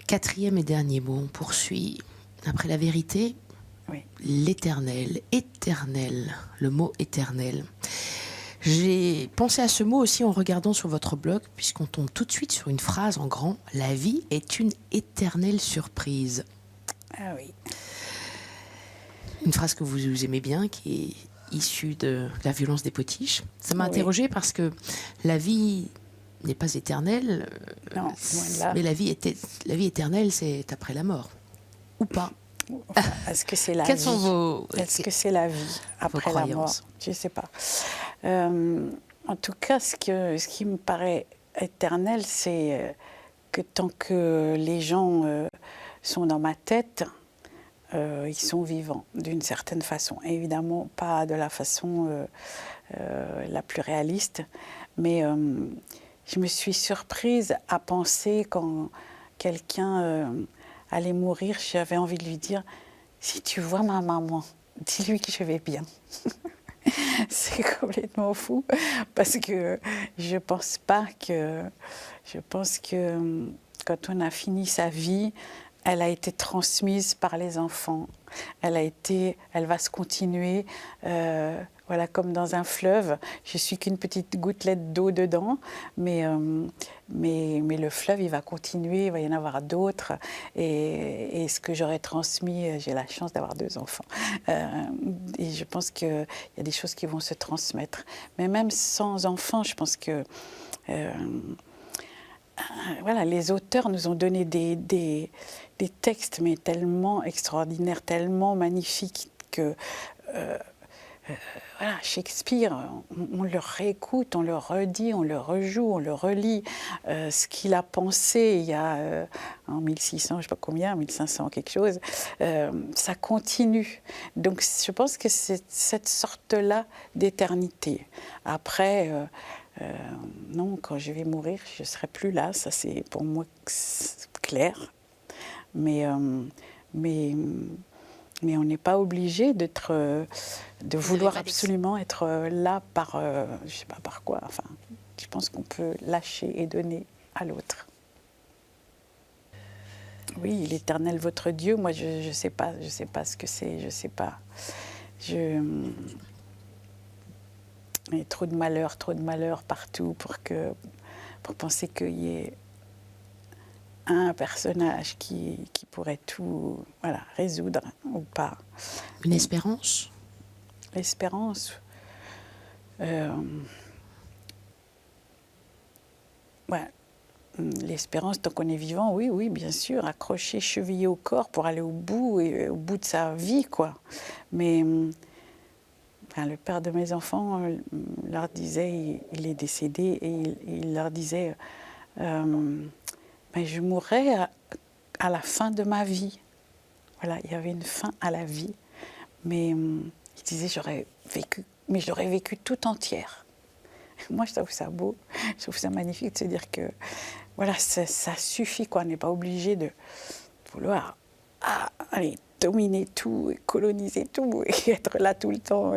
4e et dernier mot, on poursuit. Après la vérité, oui. L'éternel, éternel, le mot éternel. J'ai pensé à ce mot aussi en regardant sur votre blog, puisqu'on tombe tout de suite sur une phrase en grand. La vie est une éternelle surprise. Ah oui. Une phrase que vous aimez bien, qui est issue de la violence des potiches. Ça m'a interrogée parce que la vie n'est pas éternelle. Non, loin de là. Mais la vie éternelle, c'est après la mort. Ou pas. Enfin, est-ce que c'est la Quelles vie sont vos... Est-ce que c'est la vie après la mort? Je ne sais pas. En tout cas, ce qui me paraît éternel, c'est que tant que les gens sont dans ma tête, ils sont vivants d'une certaine façon. Évidemment, pas de la façon la plus réaliste, mais je me suis surprise à penser quand quelqu'un allait mourir, j'avais envie de lui dire « Si tu vois ma maman, dis-lui que je vais bien ». C'est complètement fou parce que je pense que quand on a fini sa vie, elle a été transmise par les enfants. Elle va se continuer, voilà, comme dans un fleuve. Je suis qu'une petite gouttelette d'eau dedans, mais le fleuve, il va continuer, il va y en avoir d'autres. Et ce que j'aurais transmis, j'ai la chance d'avoir 2 enfants. Et je pense qu'il y a des choses qui vont se transmettre. Mais même sans enfants, je pense que voilà, les auteurs nous ont donné des textes, mais tellement extraordinaires, tellement magnifiques que voilà, Shakespeare, on le réécoute, on le redit, on le rejoue, on le relit. Ce qu'il a pensé il y a en 1600, je ne sais pas combien, 1500 quelque chose, ça continue. Donc je pense que c'est cette sorte-là d'éternité. Après, non, quand je vais mourir, je ne serai plus là, ça c'est pour moi clair. Mais on n'est pas obligé de vouloir absolument être là par, je ne sais pas par quoi. Enfin, je pense qu'on peut lâcher et donner à l'autre. Oui, l'Éternel, votre Dieu, moi je sais pas ce que c'est, je sais pas. Il y a trop de malheur partout pour penser qu'il y ait un personnage qui pourrait tout, voilà, résoudre ou pas. Une espérance? L'espérance, ouais. L'espérance, tant qu'on est vivant, oui, bien sûr, accroché, chevillé au corps pour aller au bout de sa vie, quoi. Mais enfin, le père de mes enfants leur disait, il est décédé, et il leur disait, mais je mourrai à la fin de ma vie. Voilà, il y avait une fin à la vie, mais il disait, j'aurais vécu tout entière. Moi, je trouve ça beau, je trouve ça magnifique de se dire que voilà, ça suffit, quoi. On n'est pas obligé de vouloir dominer tout, et coloniser tout, et être là tout le temps.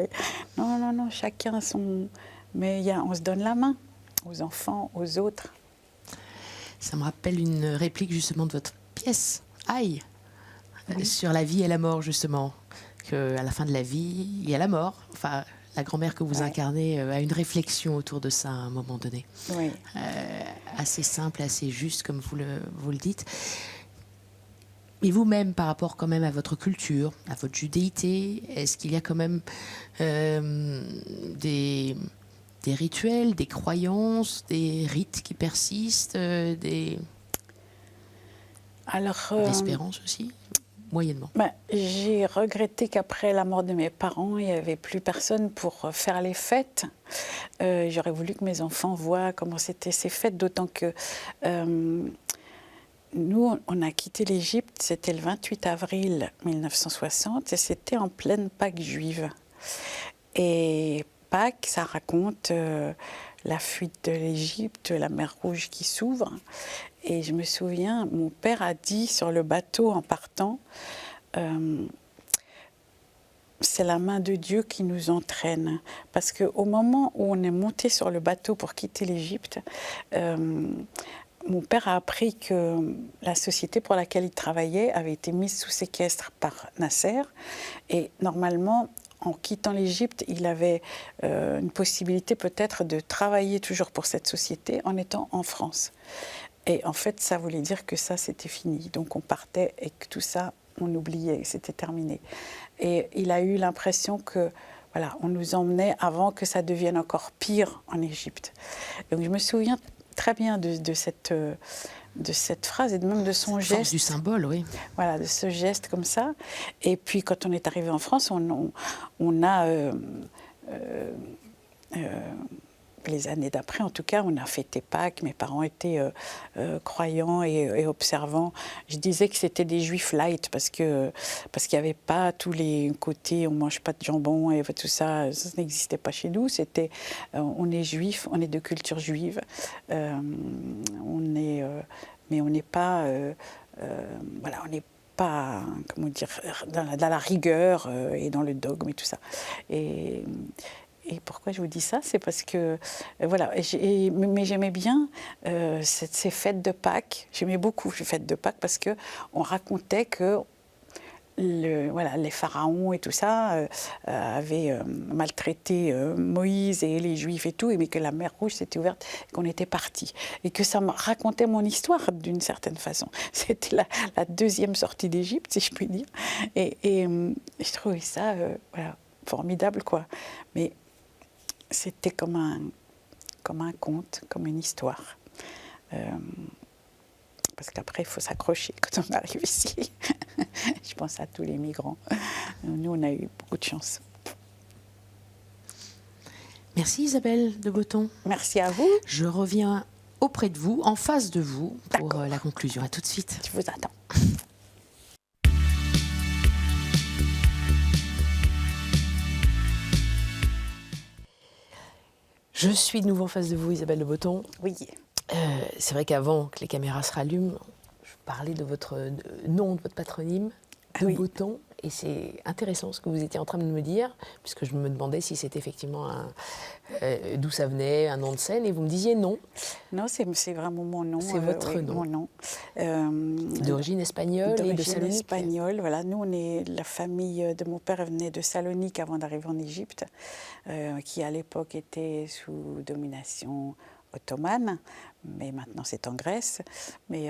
Non, chacun son... Mais on se donne la main aux enfants, aux autres. Ça me rappelle une réplique justement de votre pièce, Aïe, Oui. sur la vie et la mort justement. Qu'à la fin de la vie, il y a la mort. Enfin, la grand-mère que vous incarnez a une réflexion autour de ça à un moment donné. Oui. Assez simple, assez juste, comme vous le dites. Mais vous-même, par rapport quand même à votre culture, à votre judéité, est-ce qu'il y a quand même des rituels, des croyances, des rites qui persistent, des espérances aussi, moyennement? J'ai regretté qu'après la mort de mes parents, il n'y avait plus personne pour faire les fêtes. J'aurais voulu que mes enfants voient comment c'était ces fêtes, d'autant que nous, on a quitté l'Égypte, c'était le 28 avril 1960, et c'était en pleine Pâques juive. Et Pâques, ça raconte la fuite de l'Égypte, la mer Rouge qui s'ouvre. Et je me souviens, mon père a dit sur le bateau en partant, c'est la main de Dieu qui nous entraîne. Parce qu'au moment où on est monté sur le bateau pour quitter l'Égypte, mon père a appris que la société pour laquelle il travaillait avait été mise sous séquestre par Nasser. Et normalement, en quittant l'Égypte, il avait une possibilité peut-être de travailler toujours pour cette société en étant en France. Et en fait, ça voulait dire que ça, c'était fini. Donc on partait et que tout ça, on oubliait, c'était terminé. Et il a eu l'impression que, voilà, on nous emmenait avant que ça devienne encore pire en Égypte. Donc je me souviens très bien de cette phrase et même de son geste. Force du symbole, oui. Voilà, de ce geste comme ça. Et puis quand on est arrivé en France, on a les années d'après, en tout cas, on a fêté Pâques. Mes parents étaient croyants et observants. Je disais que c'était des juifs light parce qu'il n'y avait pas tous les côtés, on ne mange pas de jambon et tout ça, ça n'existait pas chez nous. C'était, on est juifs, on est de culture juive, mais on n'est pas, voilà, on n'est pas, comment dire, dans la rigueur et dans le dogme et tout ça. Et pourquoi je vous dis ça? C'est parce que, voilà, mais j'aimais bien ces fêtes de Pâques. J'aimais beaucoup ces fêtes de Pâques parce qu'on racontait que voilà, les pharaons et tout ça avaient maltraité Moïse et les Juifs et tout, mais que la mer Rouge s'était ouverte et qu'on était partis. Et que ça me racontait mon histoire d'une certaine façon. C'était la deuxième sortie d'Égypte, si je puis dire. Et je trouvais ça voilà, formidable, quoi. Mais c'était comme un conte, comme une histoire. Parce qu'après, il faut s'accrocher quand on arrive ici. Je pense à tous les migrants. Nous, on a eu beaucoup de chance. Merci Isabelle de Botton. Merci à vous. Je reviens auprès de vous, en face de vous, pour D'accord. la conclusion. À tout de suite. Je vous attends. Je suis de nouveau en face de vous, Isabelle de Botton. Oui. C'est vrai qu'avant que les caméras se rallument, je parlais de votre nom, de votre patronyme, de oui. Botton. Et c'est intéressant ce que vous étiez en train de me dire, puisque je me demandais si c'était effectivement d'où ça venait, un nom de scène, et vous me disiez non. Non, c'est vraiment mon nom. C'est votre oui, nom. Mon nom. D'origine espagnole et de D'origine Salonique. espagnole, voilà. Nous, la famille de mon père venait de Salonique avant d'arriver en Égypte, qui à l'époque était sous domination ottomane, mais maintenant c'est en Grèce. Mais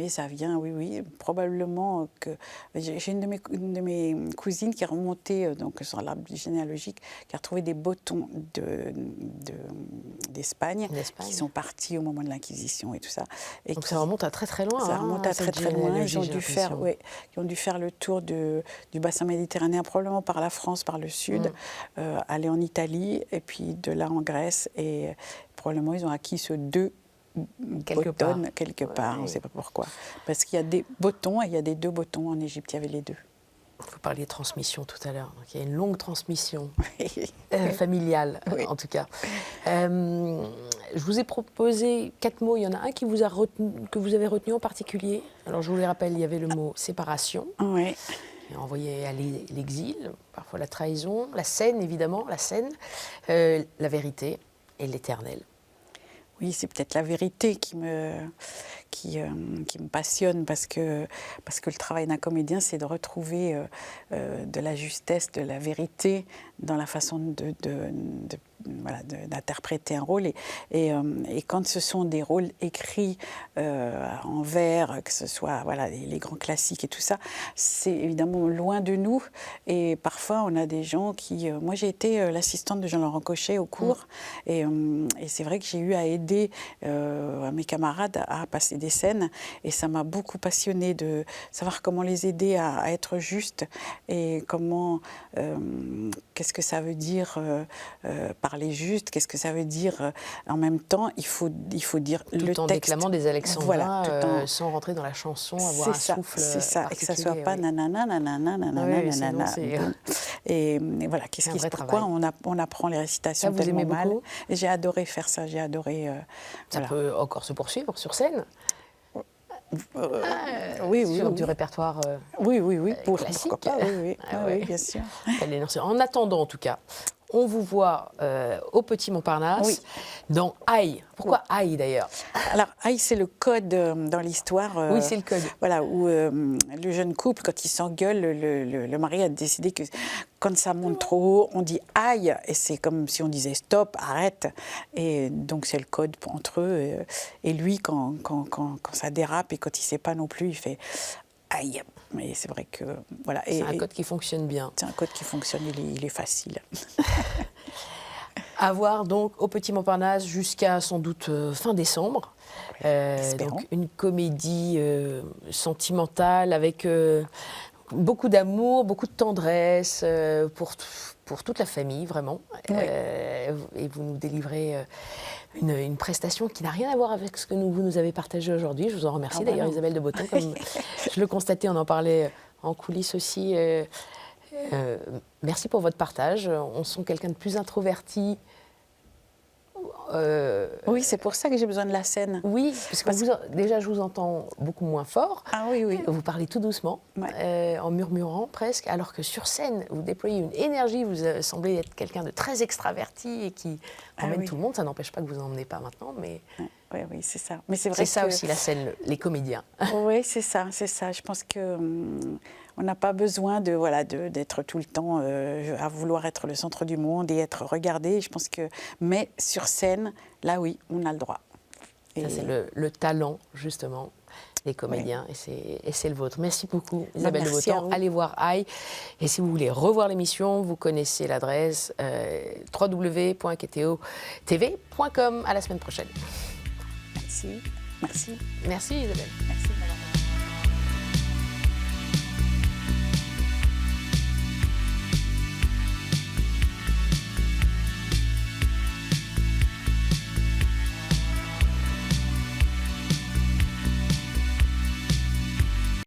ça vient, oui, probablement que... J'ai une de mes cousines qui est remontée donc, sur l'arbre généalogique, qui a retrouvé des Bottons d'Espagne, qui sont partis au moment de l'Inquisition et tout ça. Et donc ça remonte à très très loin. Ça remonte à très très loin. Ils ont dû faire le tour du bassin méditerranéen, probablement par la France, par le sud, aller en Italie, et puis de là en Grèce. Et probablement ils ont acquis ce deux quelque part, on ne sait pas pourquoi. Parce qu'il y a des Bottons et il y a des deux Bottons en Égypte, il y avait les deux. Vous parliez de transmission tout à l'heure, donc il y a une longue transmission familiale, oui. En tout cas. Je vous ai proposé 4 mots, il y en a un que vous avez retenu en particulier. Alors je vous les rappelle, il y avait le mot séparation, Oui. envoyé à l'exil, parfois la trahison, la scène évidemment, la vérité et l'éternel. Oui, c'est peut-être la vérité qui me passionne parce que le travail d'un comédien, c'est de retrouver de la justesse, de la vérité dans la façon d'interpréter un rôle. Et quand ce sont des rôles écrits en vers, que ce soit les grands classiques et tout ça, c'est évidemment loin de nous. Et parfois, on a des gens qui... moi, j'ai été l'assistante de Jean-Laurent Cochet au cours. Et c'est vrai que j'ai eu à aider mes camarades à passer des scènes. Et ça m'a beaucoup passionnée de savoir comment les aider à être justes et comment... qu'est-ce que ça veut dire parler juste, qu'est-ce que ça veut dire en même temps, il faut dire tout le texte. Tout en déclamant des alexandrins, voilà, sans rentrer dans la chanson, avoir un souffle c'est ça, et que ça soit pas oui. nanana, nanana, nanana, et voilà, pourquoi on apprend les récitations ça, tellement mal. Beaucoup. Et j'ai adoré faire ça, j'ai adoré... ça peut encore se poursuivre sur scène. Oui, sur du répertoire oui, classique. Pourquoi pas, oui, bien sûr. En attendant, en tout cas, on vous voit au Petit Montparnasse dans Aïe. Pourquoi Aïe d'ailleurs? Alors Aïe, c'est le code dans l'histoire. Oui, c'est le code. Voilà, où le jeune couple, quand il s'engueule, le mari a décidé que quand ça monte trop haut, on dit Aïe, et c'est comme si on disait stop, arrête. Et donc c'est le code entre eux. Et lui, quand ça dérape et quand il ne sait pas non plus, il fait Aïe. Mais c'est vrai que voilà. C'est un code qui fonctionne bien. C'est un code qui fonctionne, il est facile. À voir donc au Petit Montparnasse jusqu'à sans doute fin décembre. Donc une comédie sentimentale avec beaucoup d'amour, beaucoup de tendresse pour toute la famille, vraiment. Oui. Et vous nous délivrez une prestation qui n'a rien à voir avec ce que vous nous avez partagé aujourd'hui. Je vous en remercie d'ailleurs, non. Isabelle de Botton. Comme je le constatais, on en parlait en coulisses aussi. Merci pour votre partage. On sent quelqu'un de plus introverti. Oui, c'est pour ça que j'ai besoin de la scène. Oui, parce que déjà, je vous entends beaucoup moins fort. Ah oui, oui. Vous parlez tout doucement, en murmurant presque, alors que sur scène, vous déployez une énergie, vous semblez être quelqu'un de très extraverti et qui emmène tout le monde. Ça n'empêche pas que vous n'en emmenez pas maintenant, mais Oui, c'est ça. Mais c'est vrai c'est ça que- aussi la scène, les comédiens. Oui, c'est ça. Je pense que on n'a pas besoin d'être tout le temps à vouloir être le centre du monde et être regardé. Je pense que, mais sur scène, là oui, on a le droit. Ça, c'est le talent, justement, des comédiens, et c'est le vôtre. Merci beaucoup, Isabelle de merci à Botton. vous. Allez voir Aïe. Et si vous voulez revoir l'émission, vous connaissez l'adresse www.keteo.tv.com. À la semaine prochaine. Merci. Merci. Merci, Isabelle. Merci.